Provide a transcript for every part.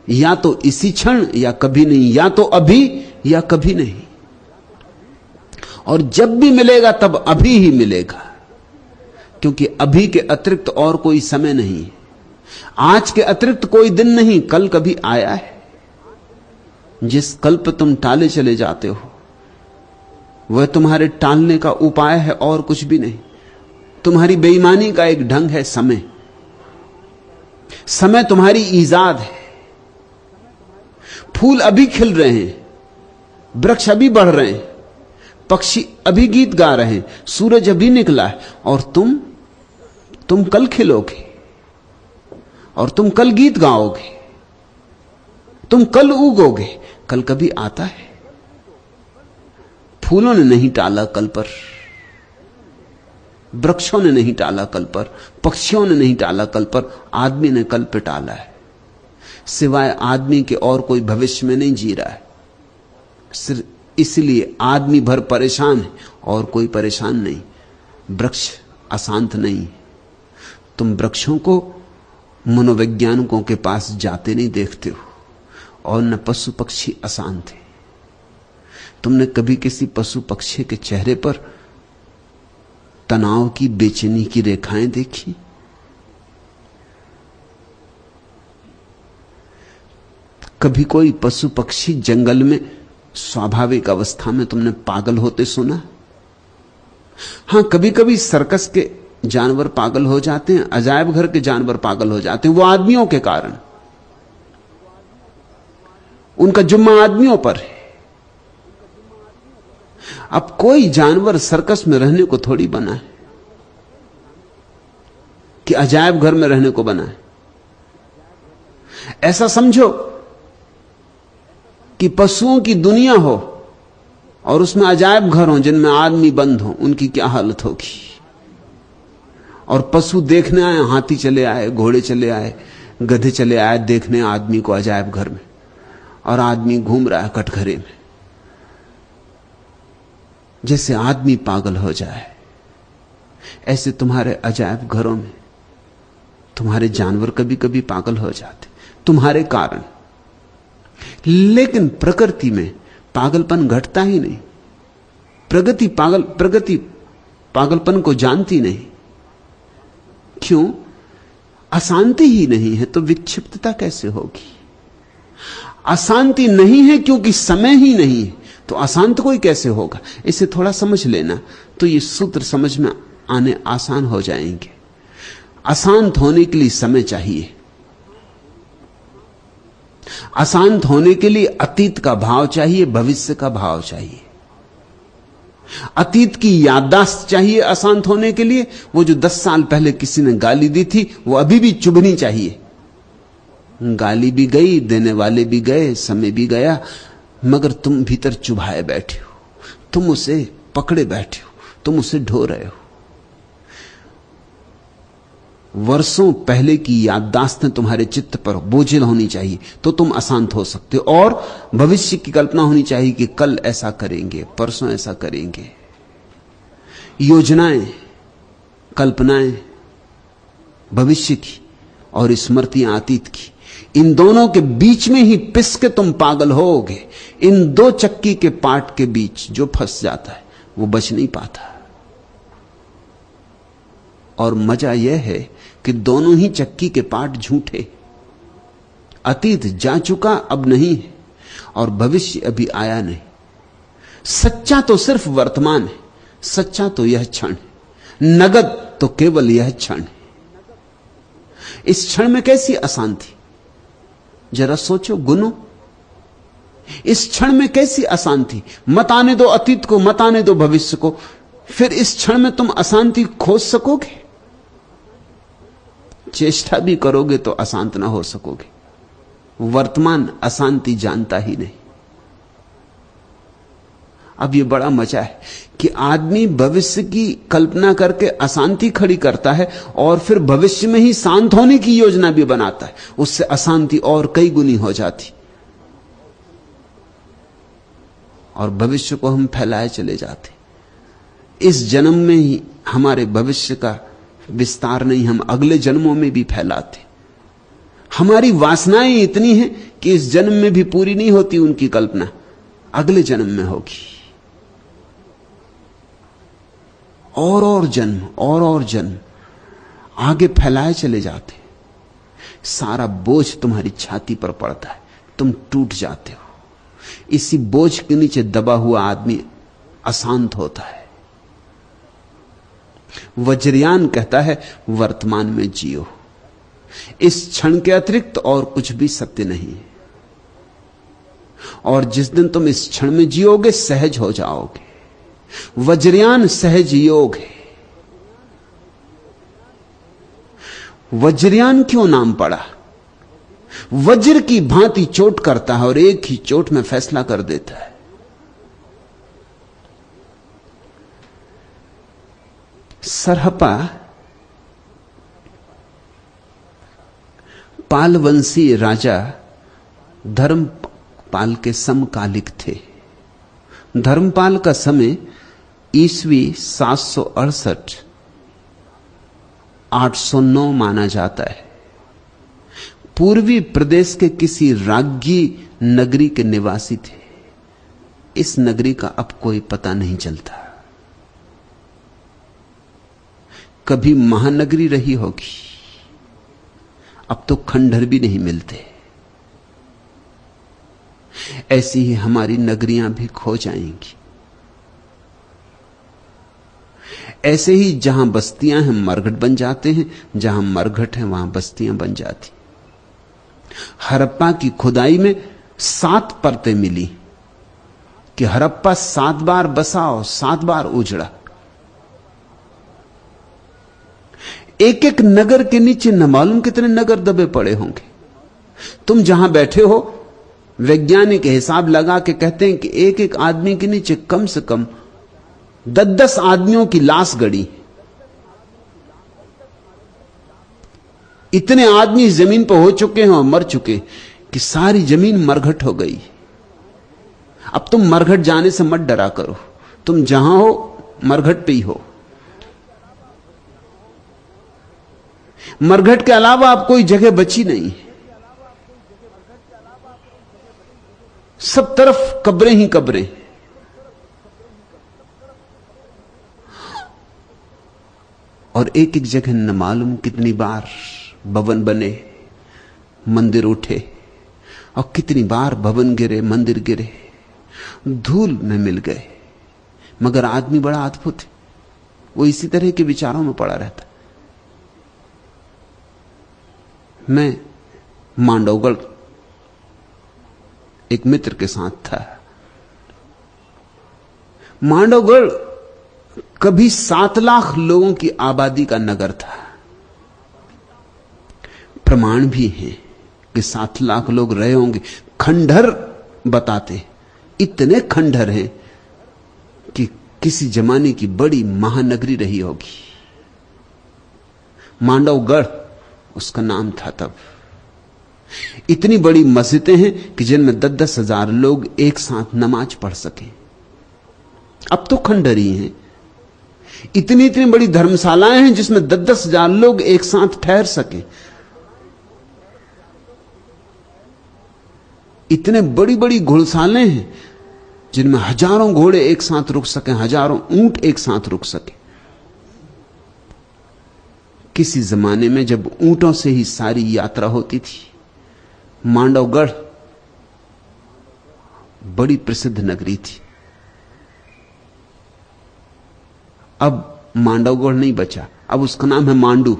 या तो इसी क्षण या कभी नहीं, या तो अभी या कभी नहीं। और जब भी मिलेगा तब अभी ही मिलेगा, क्योंकि अभी के अतिरिक्त और कोई समय नहीं है। आज के अतिरिक्त कोई दिन नहीं। कल कभी आया है? जिस कल पर तुम टाले चले जाते हो वह तुम्हारे टालने का उपाय है और कुछ भी नहीं। तुम्हारी बेईमानी का एक ढंग है समय। समय तुम्हारी ईजाद है। फूल अभी खिल रहे हैं, वृक्ष अभी बढ़ रहे हैं, पक्षी अभी गीत गा रहे हैं, सूरज अभी निकला है, और तुम कल खिलोगे और तुम कल गीत गाओगे, तुम कल उगोगे। कल कभी आता है? फूलों ने नहीं टाला कल पर, वृक्षों ने नहीं टाला कल पर, पक्षियों ने नहीं टाला कल पर, आदमी ने कल पे टाला है। सिवाय आदमी के और कोई भविष्य में नहीं जी रहा है। सिर्फ इसलिए आदमी भर परेशान है और कोई परेशान नहीं। वृक्ष अशांत नहीं। तुम वृक्षों को मनोवैज्ञानिकों के पास जाते नहीं देखते हो, और न पशु पक्षी अशांत है। तुमने कभी किसी पशु पक्षी के चेहरे पर तनाव की, बेचैनी की रेखाएं देखी? कभी कोई पशु पक्षी जंगल में स्वाभाविक अवस्था में तुमने पागल होते सुना? हां, कभी कभी सर्कस के जानवर पागल हो जाते हैं, अजायब घर के जानवर पागल हो जाते हैं, वो आदमियों के कारण। उनका जुम्मा आदमियों पर है। अब कोई जानवर सर्कस में रहने को थोड़ी बना है कि अजायब घर में रहने को बना है। ऐसा समझो कि पशुओं की दुनिया हो और उसमें अजायब घर हो जिनमें आदमी बंद हो, उनकी क्या हालत होगी। और पशु देखने आए, हाथी चले आए, घोड़े चले आए, गधे चले आए देखने आदमी को अजायब घर में, और आदमी घूम रहा है कटघरे में। जैसे आदमी पागल हो जाए, ऐसे तुम्हारे अजायब घरों में तुम्हारे जानवर कभी कभी पागल हो जाते तुम्हारे कारण। लेकिन प्रकृति में पागलपन घटता ही नहीं। प्रगति पागलपन को जानती नहीं। क्यों? अशांति ही नहीं है तो विक्षिप्तता कैसे होगी? अशांति नहीं है क्योंकि समय ही नहीं है, तो अशांत कोई कैसे होगा? इसे थोड़ा समझ लेना तो ये सूत्र समझ में आने आसान हो जाएंगे। अशांत होने के लिए समय चाहिए। अशांत होने के लिए अतीत का भाव चाहिए, भविष्य का भाव चाहिए। अतीत की याददाश्त चाहिए अशांत होने के लिए। वो जो 10 साल पहले किसी ने गाली दी थी वो अभी भी चुभनी चाहिए। गाली भी गई, देने वाले भी गए, समय भी गया, मगर तुम भीतर चुभाए बैठे हो, तुम उसे पकड़े बैठे हो, तुम उसे ढो रहे हो। वर्षों पहले की याददाश्तें तुम्हारे चित्त पर बोझिल होनी चाहिए तो तुम अशांत हो सकते हो। और भविष्य की कल्पना होनी चाहिए कि कल ऐसा करेंगे, परसों ऐसा करेंगे। योजनाएं, कल्पनाएं भविष्य की और स्मृतियां अतीत की, इन दोनों के बीच में ही पिस के तुम पागल होगे। इन दो चक्की के पाट के बीच जो फंस जाता है वो बच नहीं पाता। और मजा यह है कि दोनों ही चक्की के पार्ट झूठे। अतीत जा चुका, अब नहीं है, और भविष्य अभी आया नहीं। सच्चा तो सिर्फ वर्तमान है, सच्चा तो यह क्षण है, नगद तो केवल यह क्षण है। इस क्षण में कैसी अशांति, जरा सोचो, गुनो। इस क्षण में कैसी अशांति। मत आने दो अतीत को, मत आने दो भविष्य को, फिर इस क्षण में तुम अशांति खोज सकोगे? चेष्टा भी करोगे तो अशांत ना हो सकोगे। वर्तमान अशांति जानता ही नहीं। अब यह बड़ा मजा है कि आदमी भविष्य की कल्पना करके अशांति खड़ी करता है और फिर भविष्य में ही शांत होने की योजना भी बनाता है। उससे अशांति और कई गुनी हो जाती और भविष्य को हम फैलाए चले जाते। इस जन्म में ही हमारे भविष्य का विस्तार नहीं, हम अगले जन्मों में भी फैलाते। हमारी वासनाएं इतनी हैं कि इस जन्म में भी पूरी नहीं होती उनकी कल्पना, अगले जन्म में होगी। और जन्म और जन्म आगे फैलाए चले जाते, सारा बोझ तुम्हारी छाती पर पड़ता है, तुम टूट जाते हो। इसी बोझ के नीचे दबा हुआ आदमी अशांत होता है। वज्रयान कहता है वर्तमान में जियो, इस क्षण के अतिरिक्त और कुछ भी सत्य नहीं है। और जिस दिन तुम इस क्षण में जियोगे सहज हो जाओगे। वज्रयान सहज योग है। वज्रयान क्यों नाम पड़ा? वज्र की भांति चोट करता है और एक ही चोट में फैसला कर देता है। सरहपा पालवंशी राजा धर्मपाल के समकालिक थे। धर्मपाल का समय ईस्वी 768 809 माना जाता है। पूर्वी प्रदेश के किसी राज्ञी नगरी के निवासी थे। इस नगरी का अब कोई पता नहीं चलता। कभी महानगरी रही होगी, अब तो खंडहर भी नहीं मिलते। ऐसी ही हमारी नगरियां भी खो जाएंगी। ऐसे ही जहां बस्तियां हैं मरघट बन जाते हैं, जहां मरघट हैं वहां बस्तियां बन जाती। हड़प्पा की खुदाई में 7 परतें मिली कि हड़प्पा 7 बार बसा और 7 बार उजड़ा। एक एक नगर के नीचे न मालूम कितने नगर दबे पड़े होंगे। तुम जहां बैठे हो, वैज्ञानिक हिसाब लगा के कहते हैं कि एक एक आदमी के नीचे कम से कम 10-10 आदमियों की लाश गड़ी। इतने आदमी जमीन पर हो चुके हैं और मर चुके कि सारी जमीन मरघट हो गई। अब तुम मरघट जाने से मत डरा करो, तुम जहां हो मरघट पे ही हो। मरघट के अलावा अब कोई जगह बची नहीं, सब तरफ कब्रें ही कब्रें। और एक एक जगह न मालूम कितनी बार भवन बने, मंदिर उठे, और कितनी बार भवन गिरे, मंदिर गिरे, धूल में मिल गए। मगर आदमी बड़ा अद्भुत है, वो इसी तरह के विचारों में पड़ा रहता। मैं मांडवगढ़ एक मित्र के साथ था। मांडवगढ़ कभी 7 लाख लोगों की आबादी का नगर था। प्रमाण भी हैं कि 7 लाख लोग रहे होंगे। खंडहर बताते, इतने खंडहर हैं कि किसी जमाने की बड़ी महानगरी रही होगी। मांडवगढ़ उसका नाम था तब। इतनी बड़ी मस्जिदें हैं कि जिनमें 10-10 हजार लोग एक साथ नमाज पढ़ सके। अब तो खंडहर ही हैं। इतनी इतनी बड़ी धर्मशालाएं हैं जिसमें 10-10 हजार लोग एक साथ ठहर सके। इतने बड़ी बड़ी घोड़शालाएं हैं जिनमें हजारों घोड़े एक साथ रुक सके, हजारों ऊंट एक साथ रुक सके। किसी जमाने में जब ऊंटों से ही सारी यात्रा होती थी, मांडवगढ़ बड़ी प्रसिद्ध नगरी थी। अब मांडवगढ़ नहीं बचा, अब उसका नाम है मांडू।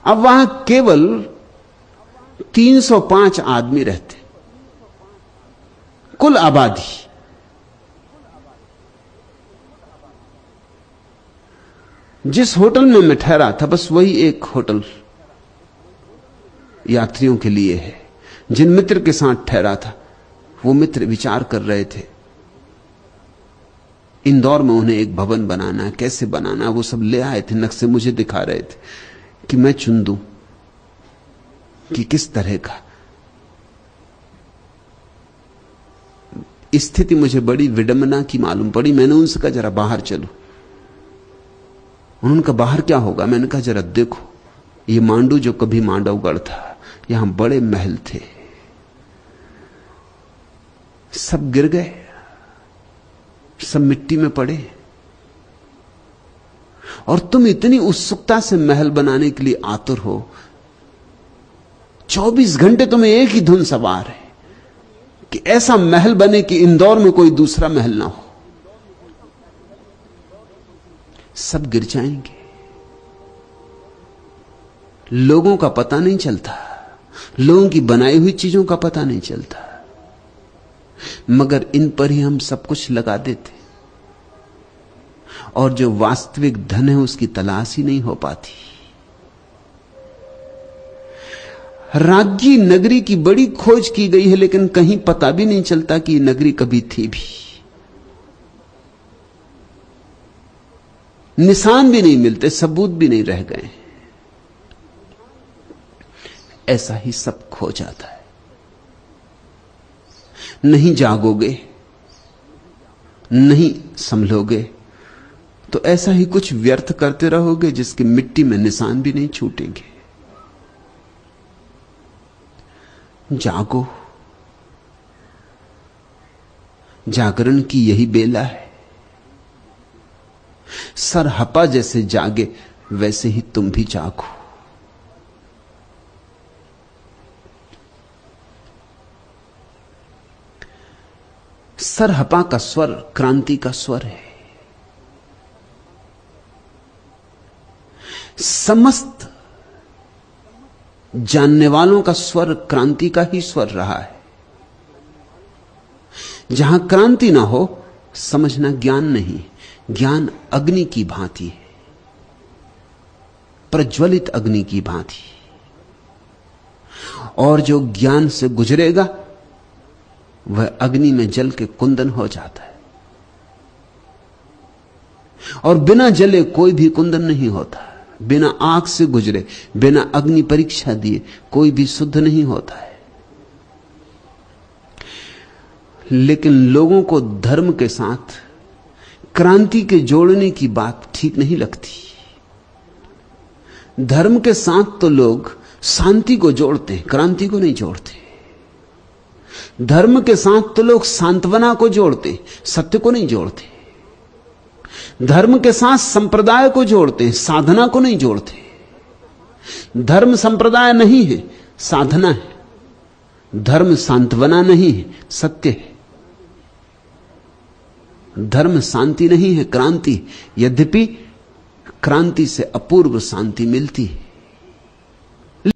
अब वहां केवल 305 आदमी रहते, कुल आबादी। जिस होटल में मैं ठहरा था, बस वही एक होटल यात्रियों के लिए है। जिन मित्र के साथ ठहरा था, वो मित्र विचार कर रहे थे इंदौर में उन्हें एक भवन बनाना है, कैसे बनाना है वो सब ले आए थे, नक्शे मुझे दिखा रहे थे कि मैं चुन दूं कि किस तरह का। स्थिति मुझे बड़ी विडंबना की मालूम पड़ी। मैंने उनसे कहा जरा बाहर चलो। उन्होंने कहा बाहर क्या होगा? मैंने कहा जरा देखो, ये मांडू जो कभी मांडवगढ़ था, यहां बड़े महल थे, सब गिर गए, सब मिट्टी में पड़े। और तुम इतनी उत्सुकता से महल बनाने के लिए आतुर हो। 24 घंटे तुम्हें एक ही धुन सवार है कि ऐसा महल बने कि इंदौर में कोई दूसरा महल ना हो। सब गिर जाएंगे, लोगों का पता नहीं चलता, लोगों की बनाई हुई चीजों का पता नहीं चलता, मगर इन पर ही हम सब कुछ लगा देते, और जो वास्तविक धन है उसकी तलाश ही नहीं हो पाती। राज्य नगरी की बड़ी खोज की गई है, लेकिन कहीं पता भी नहीं चलता कि नगरी कभी थी भी। निशान भी नहीं मिलते, सबूत भी नहीं रह गए। ऐसा ही सब खो जाता है। नहीं जागोगे, नहीं संभलोगे तो ऐसा ही कुछ व्यर्थ करते रहोगे जिसके मिट्टी में निशान भी नहीं छूटेंगे। जागो, जागरण की यही बेला है। सरहपा जैसे जागे वैसे ही तुम भी जागो। सरहपा का स्वर क्रांति का स्वर है। समस्त जानने वालों का स्वर क्रांति का ही स्वर रहा है। जहां क्रांति ना हो समझना ज्ञान नहीं, ज्ञान अग्नि की भांति है, प्रज्वलित अग्नि की भांति। और जो ज्ञान से गुजरेगा वह अग्नि में जल के कुंदन हो जाता है। और बिना जले कोई भी कुंदन नहीं होता। बिना आग से गुजरे, बिना अग्नि परीक्षा दिए कोई भी शुद्ध नहीं होता है। लेकिन लोगों को धर्म के साथ क्रांति के जोड़ने की बात ठीक नहीं लगती। धर्म के साथ तो लोग शांति को जोड़ते हैं, क्रांति को नहीं जोड़ते। धर्म के साथ तो लोग सांत्वना को जोड़ते, सत्य को नहीं जोड़ते। धर्म के साथ संप्रदाय को जोड़ते हैं, साधना को नहीं जोड़ते। धर्म संप्रदाय नहीं है, साधना है। धर्म सांत्वना नहीं है, सत्य है। धर्म शांति नहीं है, क्रांति। यद्यपि क्रांति से अपूर्व शांति मिलती है।